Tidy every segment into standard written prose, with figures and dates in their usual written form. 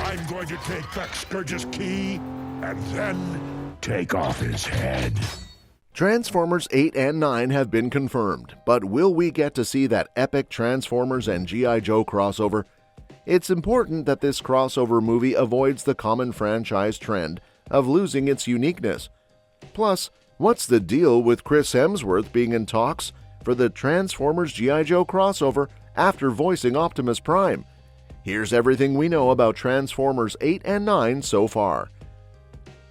I'm going to take back Scourge's key and then take off his head. Transformers 8 and 9 have been confirmed, but will we get to see that epic Transformers and G.I. Joe crossover? It's important that this crossover movie avoids the common franchise trend of losing its uniqueness. Plus, what's the deal with Chris Hemsworth being in talks for the Transformers G.I. Joe crossover after voicing Optimus Prime? Here's everything we know about Transformers 8 and 9 so far.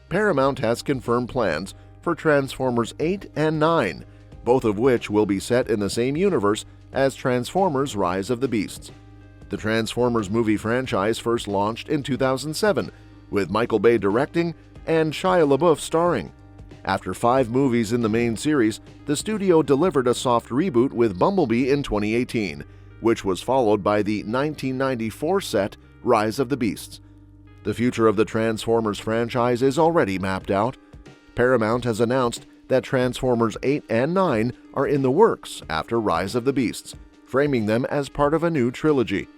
Paramount has confirmed plans for Transformers 8 and 9, both of which will be set in the same universe as Transformers Rise of the Beasts. The Transformers movie franchise first launched in 2007, with Michael Bay directing and Shia LaBeouf starring. After 5 movies in the main series, the studio delivered a soft reboot with Bumblebee in 2018, which was followed by the 1994 set Rise of the Beasts. The future of the Transformers franchise is already mapped out. Paramount has announced that Transformers 8 and 9 are in the works after Rise of the Beasts, framing them as part of a new trilogy.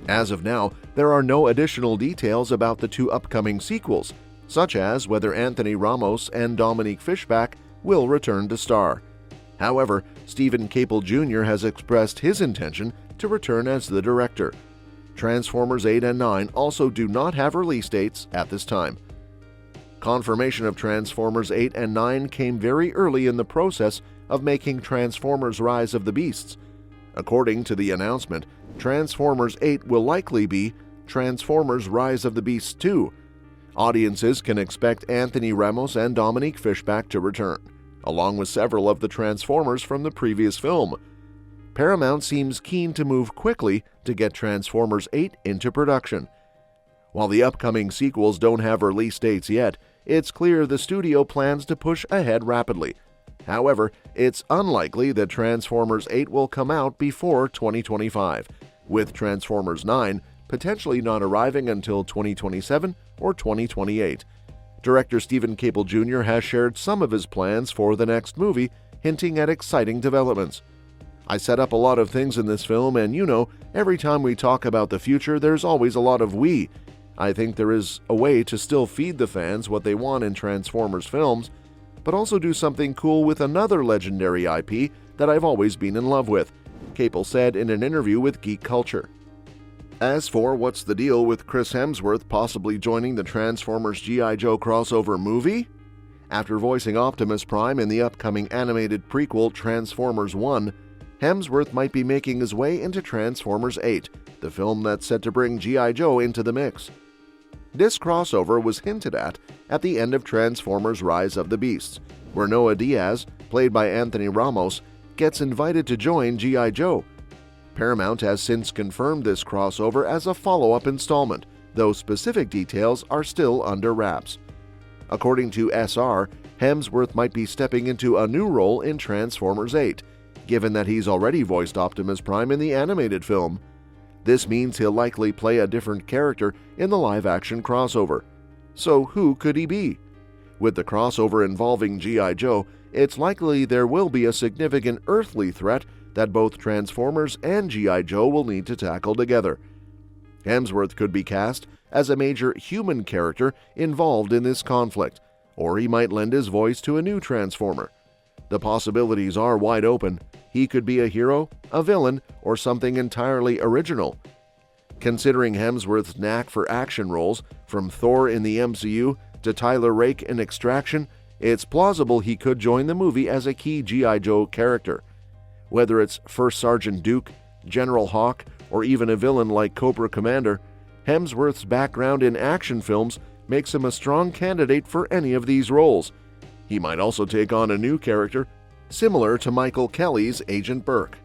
As of now, there are no additional details about the 2 upcoming sequels, such as whether Anthony Ramos and Dominique Fishback will return to star. However, Stephen Caple Jr. has expressed his intention to return as the director. Transformers 8 and 9 also do not have release dates at this time. Confirmation of Transformers 8 and 9 came very early in the process of making Transformers Rise of the Beasts. According to the announcement, Transformers 8 will likely be Transformers Rise of the Beasts 2. Audiences can expect Anthony Ramos and Dominique Fishback to return, along with several of the Transformers from the previous film. Paramount seems keen to move quickly to get Transformers 8 into production. While the upcoming sequels don't have release dates yet, it's clear the studio plans to push ahead rapidly. However, it's unlikely that Transformers 8 will come out before 2025, with Transformers 9 potentially not arriving until 2027 or 2028. Director Stephen Caple Jr. has shared some of his plans for the next movie, hinting at exciting developments. "I set up a lot of things in this film, and every time we talk about the future, there's always a lot of we. I think there is a way to still feed the fans what they want in Transformers films, but also do something cool with another legendary IP that I've always been in love with," Caple said in an interview with Geek Culture. As for what's the deal with Chris Hemsworth possibly joining the Transformers G.I. Joe crossover movie? After voicing Optimus Prime in the upcoming animated prequel Transformers 1, Hemsworth might be making his way into Transformers 8, the film that's set to bring G.I. Joe into the mix. This crossover was hinted at the end of Transformers Rise of the Beasts, where Noah Diaz, played by Anthony Ramos, gets invited to join G.I. Joe. Paramount has since confirmed this crossover as a follow-up installment, though specific details are still under wraps. According to SR, Hemsworth might be stepping into a new role in Transformers 8, given that he's already voiced Optimus Prime in the animated film. This means he'll likely play a different character in the live-action crossover. So who could he be? With the crossover involving G.I. Joe, it's likely there will be a significant earthly threat that both Transformers and G.I. Joe will need to tackle together. Hemsworth could be cast as a major human character involved in this conflict, or he might lend his voice to a new Transformer. The possibilities are wide open. He could be a hero, a villain, or something entirely original. Considering Hemsworth's knack for action roles, from Thor in the MCU to Tyler Rake in Extraction, it's plausible he could join the movie as a key G.I. Joe character. Whether it's First Sergeant Duke, General Hawk, or even a villain like Cobra Commander, Hemsworth's background in action films makes him a strong candidate for any of these roles. He might also take on a new character, similar to Michael Kelly's Agent Burke.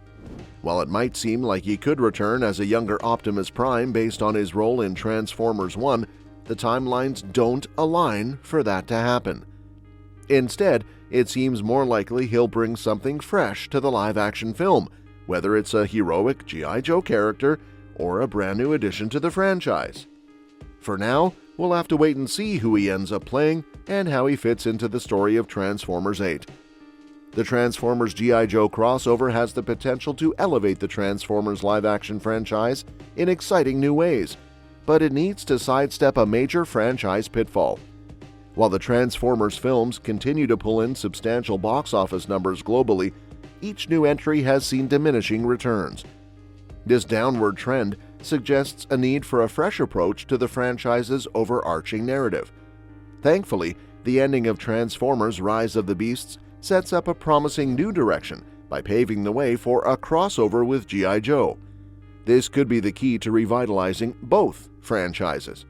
While it might seem like he could return as a younger Optimus Prime based on his role in Transformers 1, the timelines don't align for that to happen. Instead, it seems more likely he'll bring something fresh to the live-action film, whether it's a heroic G.I. Joe character or a brand new addition to the franchise. For now, we'll have to wait and see who he ends up playing and how he fits into the story of Transformers 8. The Transformers G.I. Joe crossover has the potential to elevate the Transformers live-action franchise in exciting new ways, but it needs to sidestep a major franchise pitfall. While the Transformers films continue to pull in substantial box office numbers globally, each new entry has seen diminishing returns. This downward trend suggests a need for a fresh approach to the franchise's overarching narrative. Thankfully, the ending of Transformers: Rise of the Beasts sets up a promising new direction by paving the way for a crossover with G.I. Joe. This could be the key to revitalizing both franchises.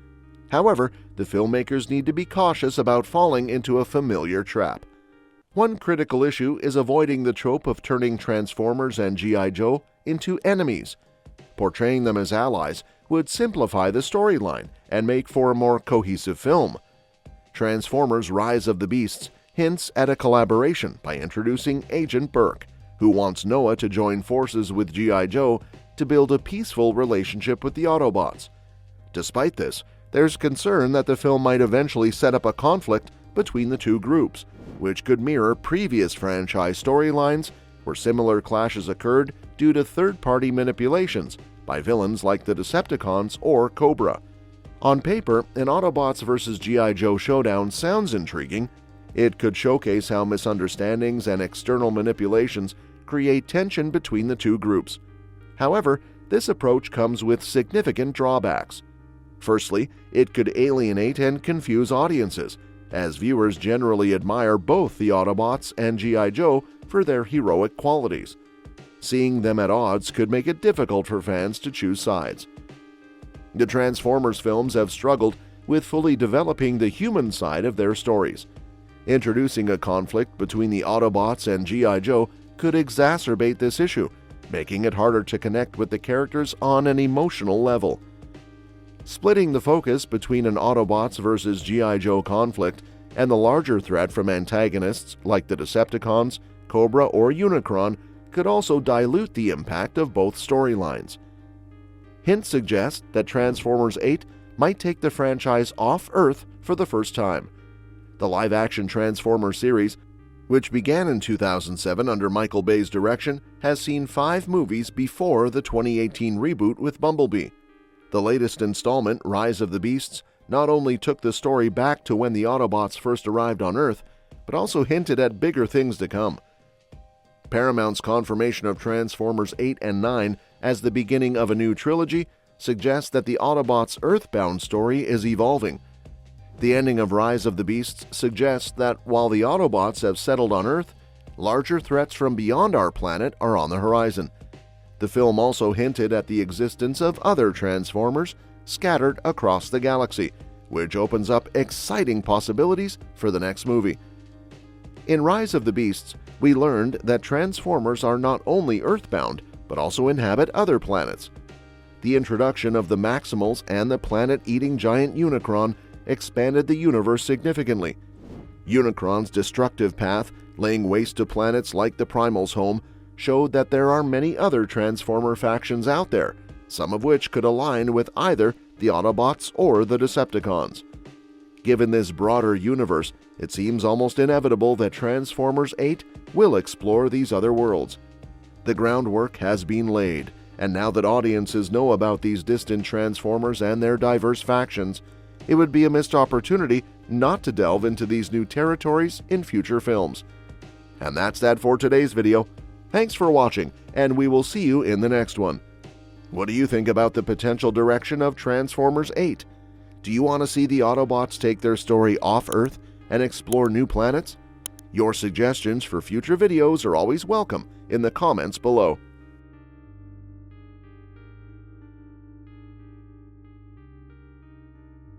However, the filmmakers need to be cautious about falling into a familiar trap. One critical issue is avoiding the trope of turning Transformers and G.I. Joe into enemies. Portraying them as allies would simplify the storyline and make for a more cohesive film. Transformers: Rise of the Beasts hints at a collaboration by introducing Agent Burke, who wants Noah to join forces with G.I. Joe to build a peaceful relationship with the Autobots. Despite this, there's concern that the film might eventually set up a conflict between the two groups, which could mirror previous franchise storylines where similar clashes occurred due to third-party manipulations by villains like the Decepticons or Cobra. On paper, an Autobots vs. G.I. Joe showdown sounds intriguing. It could showcase how misunderstandings and external manipulations create tension between the two groups. However, this approach comes with significant drawbacks. Firstly, it could alienate and confuse audiences, as viewers generally admire both the Autobots and G.I. Joe for their heroic qualities. Seeing them at odds could make it difficult for fans to choose sides. The Transformers films have struggled with fully developing the human side of their stories. Introducing a conflict between the Autobots and G.I. Joe could exacerbate this issue, making it harder to connect with the characters on an emotional level. Splitting the focus between an Autobots vs. G.I. Joe conflict and the larger threat from antagonists like the Decepticons, Cobra, or Unicron could also dilute the impact of both storylines. Hints suggest that Transformers 8 might take the franchise off Earth for the first time. The live-action Transformers series, which began in 2007 under Michael Bay's direction, has seen 5 movies before the 2018 reboot with Bumblebee. The latest installment, Rise of the Beasts, not only took the story back to when the Autobots first arrived on Earth, but also hinted at bigger things to come. Paramount's confirmation of Transformers 8 and 9 as the beginning of a new trilogy suggests that the Autobots' Earthbound story is evolving. The ending of Rise of the Beasts suggests that while the Autobots have settled on Earth, larger threats from beyond our planet are on the horizon. The film also hinted at the existence of other Transformers scattered across the galaxy, which opens up exciting possibilities for the next movie. In Rise of the Beasts, we learned that Transformers are not only Earthbound, but also inhabit other planets. The introduction of the Maximals and the planet-eating giant Unicron expanded the universe significantly. Unicron's destructive path, laying waste to planets like the Primal's home, showed that there are many other Transformer factions out there, some of which could align with either the Autobots or the Decepticons. Given this broader universe, it seems almost inevitable that Transformers 8 will explore these other worlds. The groundwork has been laid, and now that audiences know about these distant Transformers and their diverse factions, it would be a missed opportunity not to delve into these new territories in future films. And that's that for today's video. Thanks for watching, and we will see you in the next one. What do you think about the potential direction of Transformers 8? Do you want to see the Autobots take their story off Earth and explore new planets? Your suggestions for future videos are always welcome in the comments below.